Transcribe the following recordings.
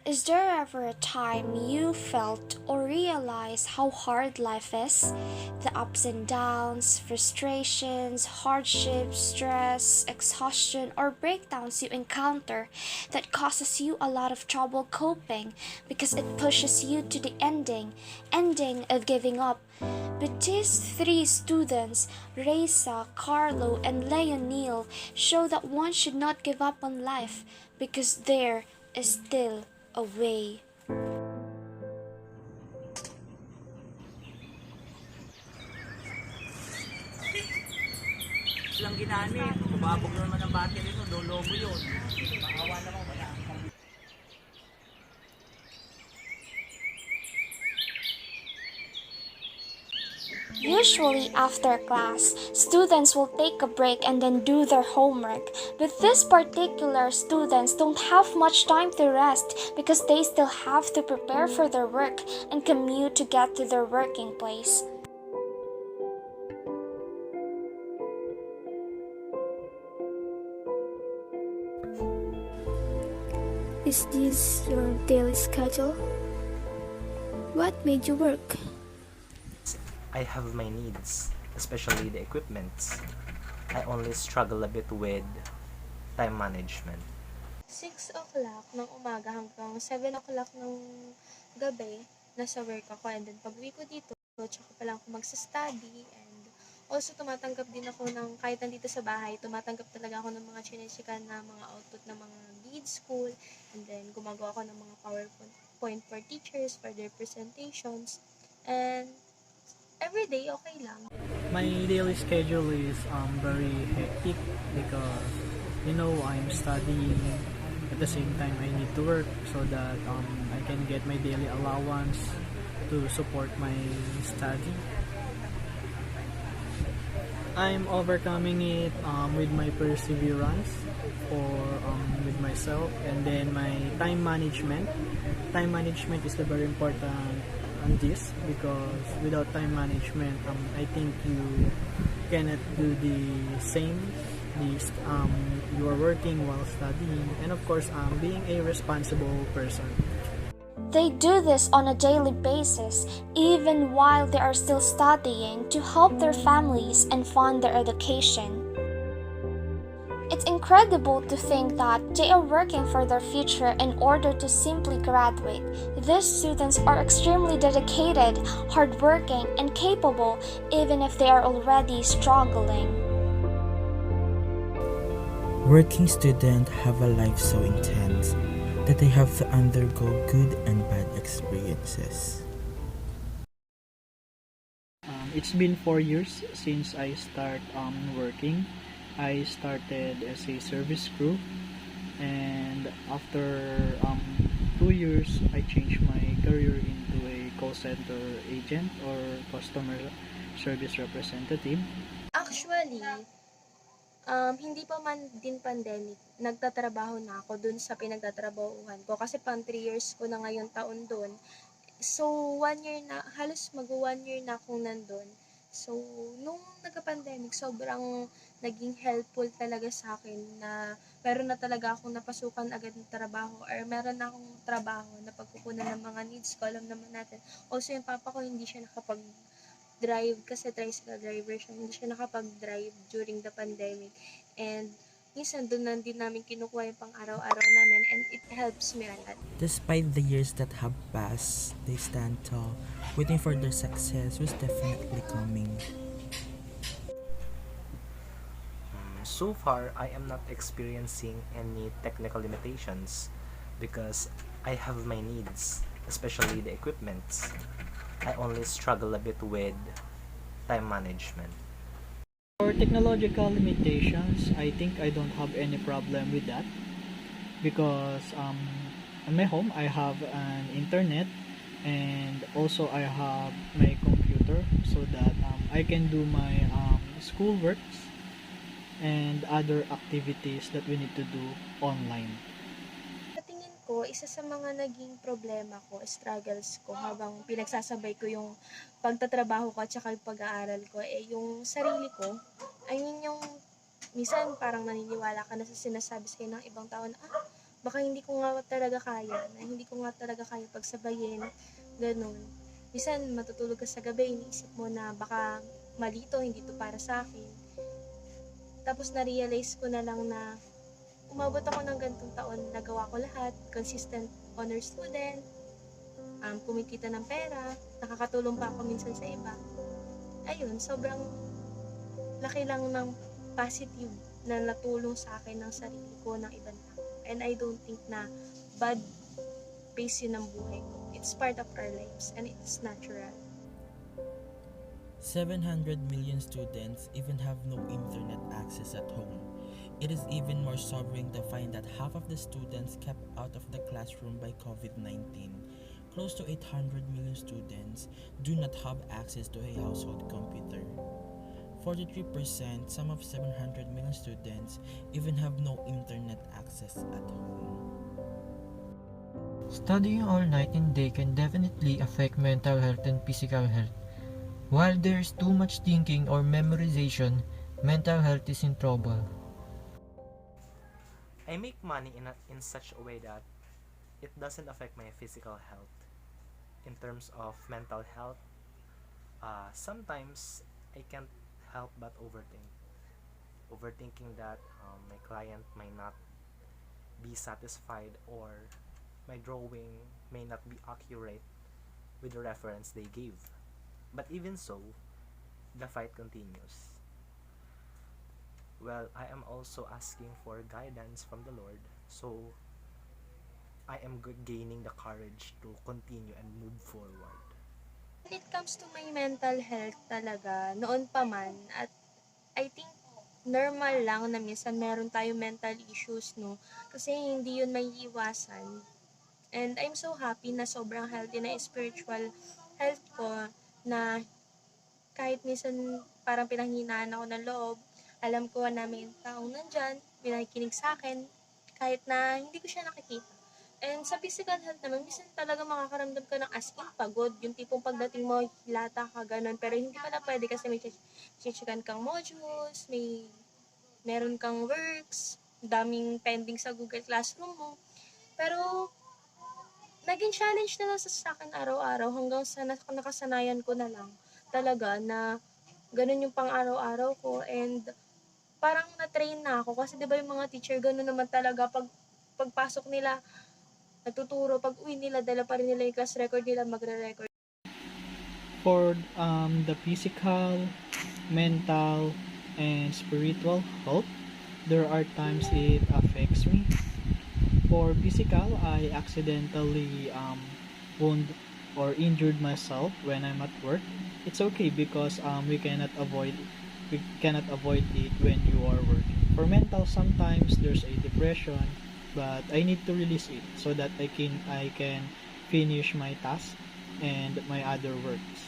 Is there ever a time you felt or realized how hard life is? The ups and downs, frustrations, hardships, stress, exhaustion, or breakdowns you encounter that causes you a lot of trouble coping because it pushes you to the ending of giving up. But these three students, Reisa, Carlo, and Leonil, show that one should not give up on life because there is still a way. Lang ginamit. Kumabog naman ang battery no, lobo yun. Maawa naman wala. Usually after class, students will take a break and then do their homework. But these particular students don't have much time to rest because they still have to prepare for their work and commute to get to their working place. Is this your daily schedule? What made you work? I have my needs, especially the equipments. I only struggle a bit with time management. 6 o'clock ng umaga hanggang 7 o'clock ng gabi, nasa work ako. And then pag-uwi ko dito, tsaka pa lang ako magsa-study. And also tumatanggap din ako ng, kahit nandito sa bahay, tumatanggap talaga ako ng mga chinesikan na mga output ng mga lead school. And then gumagawa ako ng mga PowerPoint for teachers, for their presentations. And everyday, okay lang. My daily schedule is very hectic because I'm studying. At the same time, I need to work so that I can get my daily allowance to support my study. I'm overcoming it with my perseverance or with myself, and then my time management. Time management is the very important on this because without time management, I think you cannot do the same. You are working while studying, and of course, being a responsible person. They do this on a daily basis, even while they are still studying, to help their families and fund their education. It's incredible to think that they are working for their future in order to simply graduate. These students are extremely dedicated, hardworking, and capable, even if they are already struggling. Working students have a life so intense that they have to undergo good and bad experiences. It's been 4 years since I start working. I started as a service crew, and after 2 years, I changed my career into a call center agent or customer service representative. Actually, hindi pa man din pandemic, nagtatrabaho na ako dun sa pinagtatrabahuhan ko kasi pang 3 years ko na ngayon taon dun. So, 1 year na, halos mag-1 year na akong nandun. So, nung nagka-pandemic, sobrang naging helpful talaga sa akin na meron na talaga akong napasukan agad ng trabaho or meron na akong trabaho na pagkukunan ng mga needs ko. Alam naman natin. Also, yung papa ko hindi siya nakapag-drive kasi tricycle driver siya. Hindi siya nakapag-drive during the pandemic. And minsan doon na din namin kinukuha yung pang-araw-araw namin and it helps me a lot. Despite the years that have passed, they stand tall, waiting for their success was definitely coming. So far, I am not experiencing any technical limitations because I have my needs, especially the equipments. I only struggle a bit with time management. For technological limitations, I think I don't have any problem with that because in my home I have an internet and also I have my computer so that I can do my school works and other activities that we need to do online. Sa tingin ko, isa sa mga naging problema ko, struggles ko habang pinagsasabay ko yung pagtatrabaho ko at saka yung pag-aaral ko, yung sarili ko. I mean, yung minsan parang naniniwala ka na sa sinasabi sa'yo ng ibang tao na, baka hindi ko nga talaga kaya, na hindi ko nga talaga kaya pagsabayin, ganun. Minsan matutulog ka sa gabi, iniisip mo na baka mali to, hindi to para sa akin. Tapos na-realize ko na lang na umabot ako ng ganitong taon, nagawa ko lahat, consistent honor student, kumikita ng pera, nakakatulong pa ako minsan sa iba. Ayun, sobrang laki lang ng positive na natulong sa akin ng sarili ko, ng ibang tao. And I don't think na bad pace yun ng buhay ko. It's part of our lives and it's natural. 700 million students even have no internet access at home. It is even more sobering to find that half of the students kept out of the classroom by COVID-19. Close to 800 million students do not have access to a household computer. 43%, some of 700 million students even have no internet access at home. Studying all night and day can definitely affect mental health and physical health. While there is too much thinking or memorization, mental health is in trouble. I make money in such a way that it doesn't affect my physical health. In terms of mental health, sometimes I can't help but overthinking that my client might not be satisfied, or my drawing may not be accurate with the reference they gave. But even so, the fight continues. Well, I am also asking for guidance from the Lord, so I am gaining the courage to continue and move forward. When it comes to my mental health talaga, noon pa man, at I think normal lang na minsan meron tayo mental issues, no? Kasi hindi yun may iwasan. And I'm so happy na sobrang healthy na spiritual health ko, na kahit minsan parang pinanghinaan ako ng loob, alam ko na may taong nandyan, pinakikinig sa akin, kahit na hindi ko siya nakikita. And sa physical health naman, minsan talaga makakaramdam ka ng as in pagod, yung tipong pagdating mo, hilata ka, ganun. Pero hindi pala pwede kasi may chichikan kang modules, meron kang works, daming pending sa Google Classroom mo. Pero, naging challenge na lang sa akin araw-araw hanggang sa nakasanayan ko na lang talaga na ganun yung pang araw-araw ko, and parang na-train na ako kasi 'di ba yung mga teacher ganun naman talaga, pagpasok nila nagtuturo, pag uwi nila dala pa rin nila yung class record nila, magre-record. For the physical, mental, and spiritual health, there are times it affects me. For physical, I accidentally wound or injured myself when I'm at work. It's okay because we cannot avoid it when you are working. For mental, sometimes there's a depression, but I need to release it so that I can finish my task and my other works.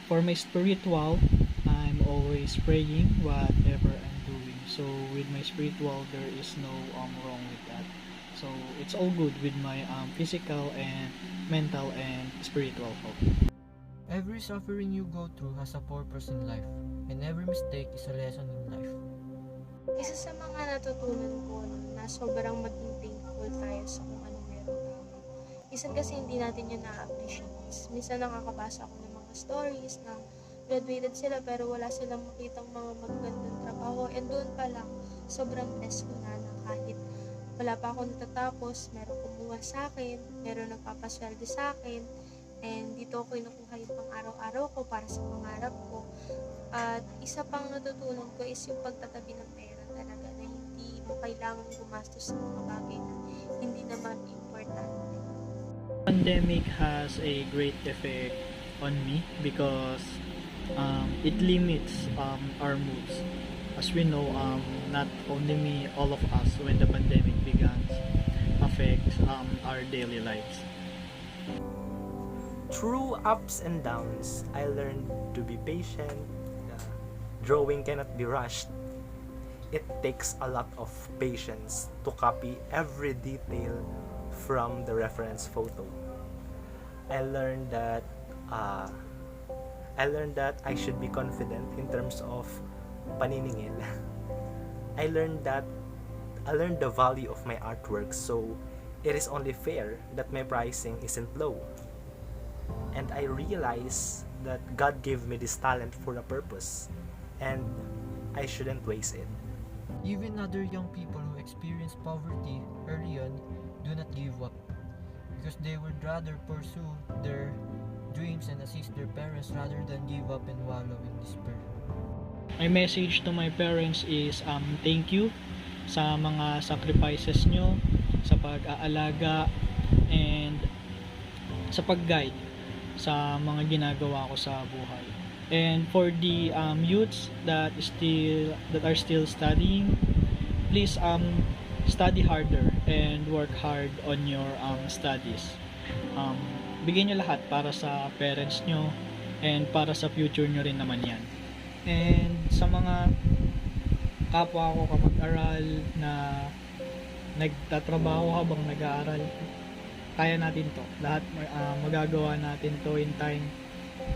For my spiritual, I'm always praying whatever I'm doing. So with my spiritual, there is no wrong with that. So it's all good with my physical and mental and spiritual health. Every suffering you go through has a purpose in life, and every mistake is a lesson in life. Isa sa mga natutunan ko na sobrang maging thankful tayo sa kung anong meron tayo. Minsan kasi hindi natin yun na-appreciate. Minsan nakakabasa ako ng mga stories na graduated sila pero wala silang makitang mga magandang trabaho, and doon pa lang sobrang blessed ko na kahit wala pa ako natatapos, meron kumuha sa akin, meron nagpapasweldo sa akin, and dito ako kinukuha yung pang araw-araw ko para sa pangarap ko. At isa pang natutunan ko is yung pagtatabi ng pera talaga, na hindi mo kailangan gumastos sa mga bagay na hindi naman importante. Pandemic has a great effect on me because it limits our moves. As we know, not only me, all of us, when the pandemic began, affects our daily lives. Through ups and downs, I learned to be patient. Drawing cannot be rushed. It takes a lot of patience to copy every detail from the reference photo. I learned that I should be confident in terms of paniningil. I learned that I learned the value of my artwork, so it is only fair that my pricing isn't low. And I realized that God gave me this talent for a purpose, and I shouldn't waste it. Even other young people who experience poverty early on do not give up because they would rather pursue their dreams and assist their parents rather than give up and wallow in despair. My message to my parents is thank you sa mga sacrifices nyo sa pag-aalaga and sa pag-guide sa mga ginagawa ko sa buhay. And for the youths that are still studying, please study harder and work hard on your studies. Bigyan nyo lahat para sa parents nyo and para sa future nyo rin naman yan. And sa mga kapwa ko kamag-aral na nagtatrabaho habang nag-aaral, kaya natin to. Lahat magagawa natin to in time.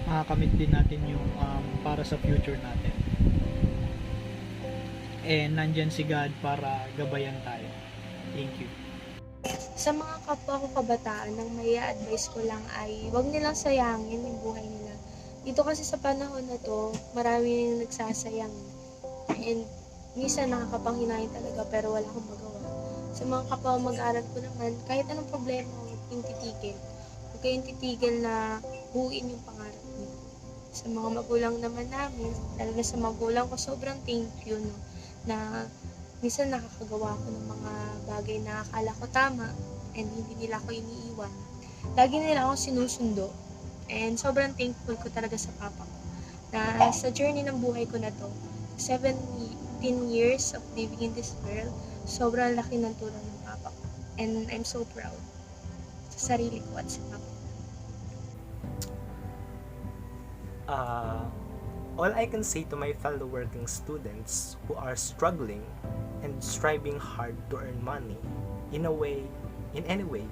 Makakamit din natin yung para sa future natin. And nandyan si God para gabayan tayo. Thank you. Sa mga kapwa ko kabataan, ang may advice ko lang ay huwag nilang sayangin yung buhay nila. Dito kasi sa panahon na to, marami yung nagsasayang. And minsan nakakapanghinayang talaga pero wala akong magawa. Sa mga kapwa mag-aaral ko naman, kahit anong problema, huwag kayong titigil. Huwag kayong titigil na buuin yung pangarap niyo. Sa mga magulang naman namin, talaga sa magulang ko, sobrang thank you, no, na minsan nakakagawa ko ng mga bagay na akala ko tama and hindi nila ako iniiwan. Lagi nila ako sinusundo. And sobrang thankful ko talaga sa papa ko na sa journey ng buhay ko na to, 17 years of living in this world, sobrang laki ng tulong ng papa ko. And I'm so proud sa sarili ko at sa papa ko. All I can say to my fellow working students who are struggling and striving hard to earn money in any way,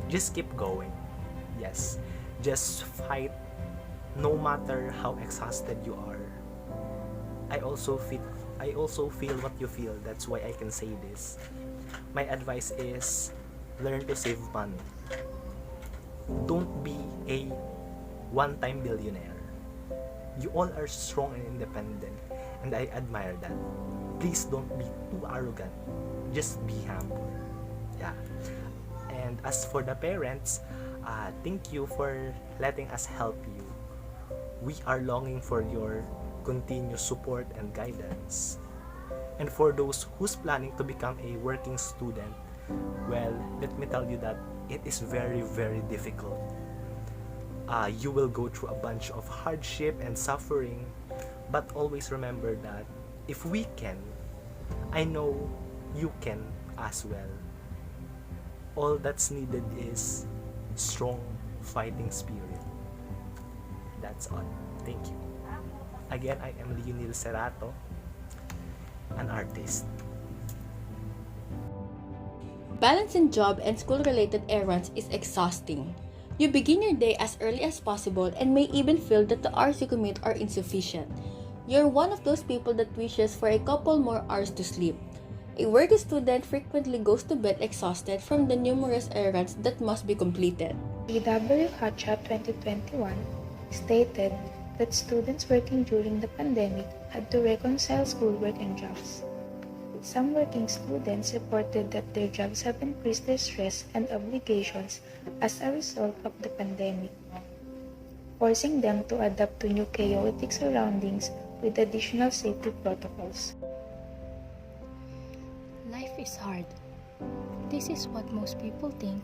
just keep going. Yes, just fight no matter how exhausted you are. I also feel what you feel. That's why I can say this. My advice is learn to save money. Don't be a one-time billionaire. You all are strong and independent, and I admire that. Please don't be too arrogant. Just be humble. Yeah. And as for the parents, thank you for letting us help you. We are longing for your continuous support and guidance. And for those who's planning to become a working student, well, let me tell you that it is very, very difficult. You will go through a bunch of hardship and suffering, but always remember that if we can, I know you can as well. All that's needed is strong fighting spirit. That's all. Thank you. Again, I am Leonil Cerato, an artist. Balancing job and school-related errands is exhausting. You begin your day as early as possible and may even feel that the hours you commute are insufficient. You're one of those people that wishes for a couple more hours to sleep. A working student frequently goes to bed exhausted from the numerous errands that must be completed. DW Hatchat 2021 stated that students working during the pandemic had to reconcile schoolwork and jobs. Some working students reported that their jobs have increased their stress and obligations as a result of the pandemic, forcing them to adapt to new chaotic surroundings with additional safety protocols. Life is hard. This is what most people think,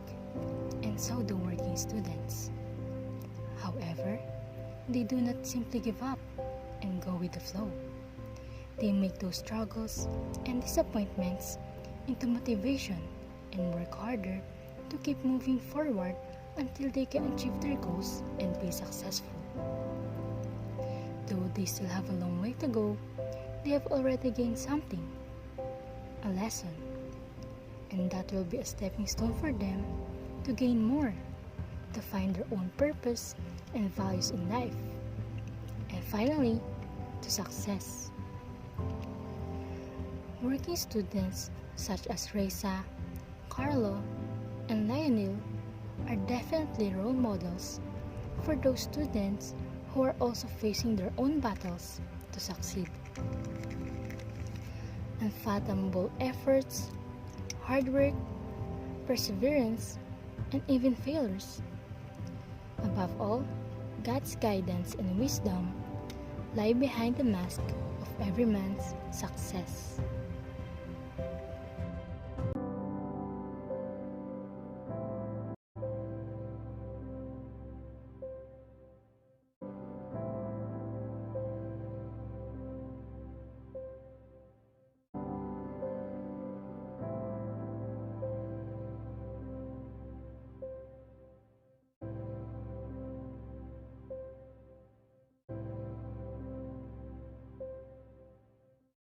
and so do working students. However, they do not simply give up and go with the flow. They make those struggles and disappointments into motivation and work harder to keep moving forward until they can achieve their goals and be successful. Though they still have a long way to go, they have already gained something, a lesson, and that will be a stepping stone for them to gain more, to find their own purpose and values in life, and finally, to success. Working students such as Reza, Carlo, and Lionel, are definitely role models for those students who are also facing their own battles to succeed. Unfathomable efforts, hard work, perseverance, and even failures. Above all, God's guidance and wisdom lie behind the mask of every man's success.